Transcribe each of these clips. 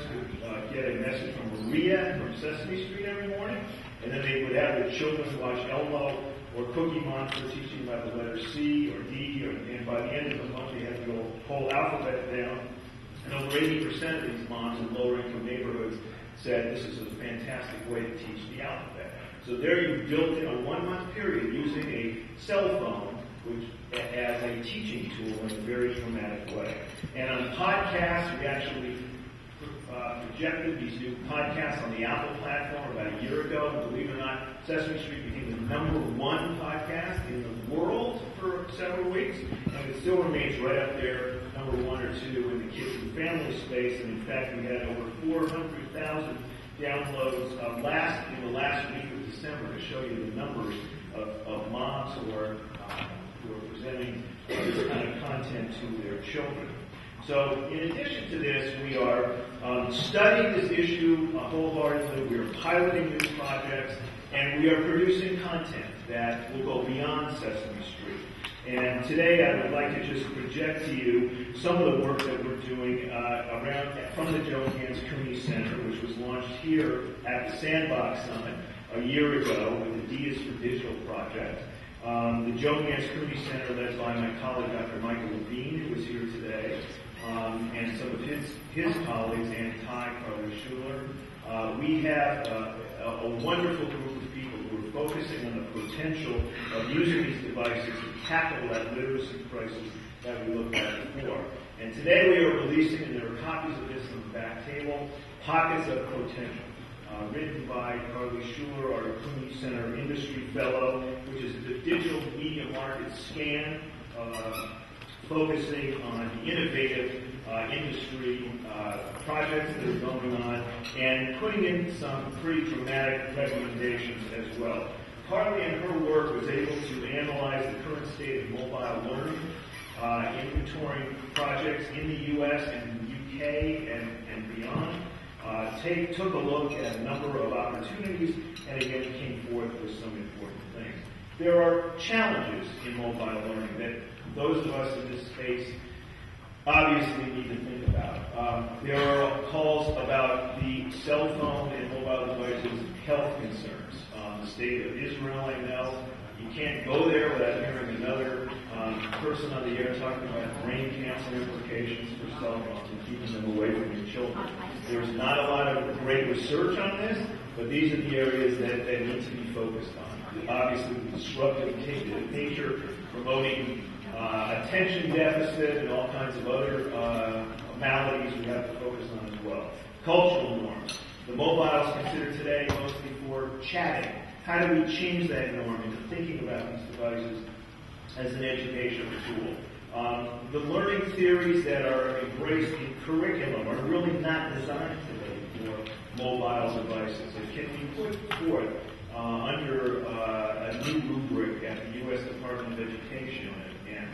parents could get a message from Maria from Sesame Street every morning, and then they would have their children watch Elmo or Cookie Monster teaching about the letter C or D, and by the end of the month they had the whole alphabet down. And over 80% of these moms in lower-income neighborhoods said this is a fantastic way to teach the alphabet. So there you built in a 1-month period using a cell phone, which as a teaching tool in a very dramatic way. And on podcasts, we actually projected these new podcasts on the Apple platform about a year ago. And believe it or not, Sesame Street became the #1 podcast in the world for several weeks, and it still remains right up there, #1 or 2 in the kids and family space. And in fact, we had over 400,000 downloads in the last week of December to show you the numbers of moms who are presenting this kind of content to their children. So in addition to this, we are studying this issue wholeheartedly. We are piloting these projects, and we are producing content that will go beyond Sesame Street. And today I would like to just project to you some of the work that we're doing from the Joe Gans Cooney Center, which was launched here at the Sandbox Summit a year ago with the D is for Digital project. The Joe Gans Cooney Center, led by my colleague Dr. Michael Levine, who is here today, and some of his colleagues, Ann Ty, Carly Schuler. We have a wonderful group of people who are focusing on the potential of using these devices to tackle that literacy crisis that we looked at before. And today we are releasing, and there are copies of this on the back table, Pockets of Potential, written by Carly Schuler, our Cooney Center Industry Fellow, which is the digital media market scan, focusing on innovative industry projects that are going on, and putting in some pretty dramatic recommendations as well. Carly, in her work, was able to analyze the current state of mobile learning, inventorying projects in the U.S. and the U.K. and beyond. Took a look at a number of opportunities, and again came forth with some important things. There are challenges in mobile learning that those of us in this space obviously need to think about. There are calls about the cell phone and mobile devices health concerns. The state of Israel, I know. You can't go there without hearing another person on the air talking about brain cancer implications for cell phones and keeping them away from your children. There's not a lot of great research on this, but these are the areas that need to be focused on. Obviously, the disruptive nature, promoting attention deficit and all kinds of other maladies we have to focus on as well. Cultural norms. The mobile is considered today mostly for chatting. How do we change that norm into thinking about these devices as an educational tool? The learning theories that are embraced in curriculum are really not designed today for mobile devices. It can be put forth under a new rubric at the U.S. Department of Education. And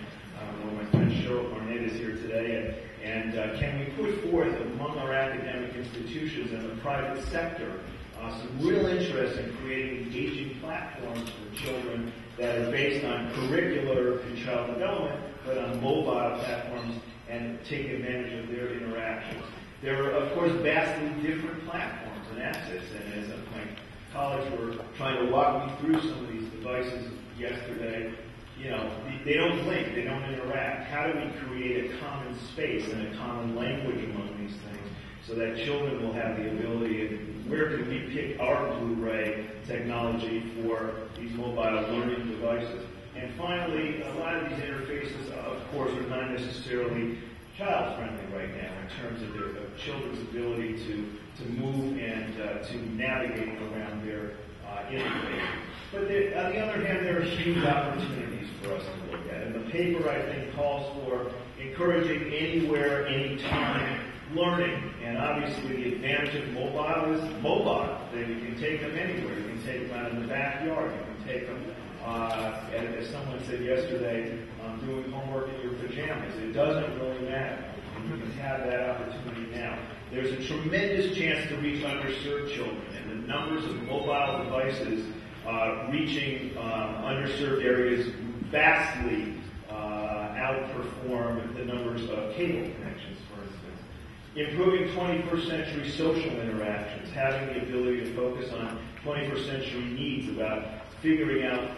one of my friends, Cheryl Barnett, is here today. And can we put forth among our academic institutions and the private sector some real interest in creating engaging platforms for children that are based on curricular and child development, but on mobile platforms and take advantage of their interactions. There are, of course, vastly different platforms and assets, and as my colleagues were trying to walk me through some of these devices yesterday, they don't link, they don't interact. How do we create a common space and a common language among these things so that children will have the ability, where can we pick our Blu-ray technology for these mobile learning devices? And finally, a lot of these interfaces, of course, are not necessarily child-friendly right now in terms of their children's ability to move and to navigate around their interface. But on the other hand, there are huge opportunities for us to look at. And the paper, I think, calls for encouraging anywhere, anytime learning. And obviously, the advantage of mobile is mobile. That you can take them anywhere. You can take them out in the backyard. You can take them, as someone said yesterday, doing homework in your pajamas. It doesn't really matter. And you can have that opportunity now. There's a tremendous chance to reach underserved children. And the numbers of mobile devices reaching underserved areas vastly outperform the numbers of cable connections, for instance. Improving 21st century social interactions, having the ability to focus on 21st century needs about figuring out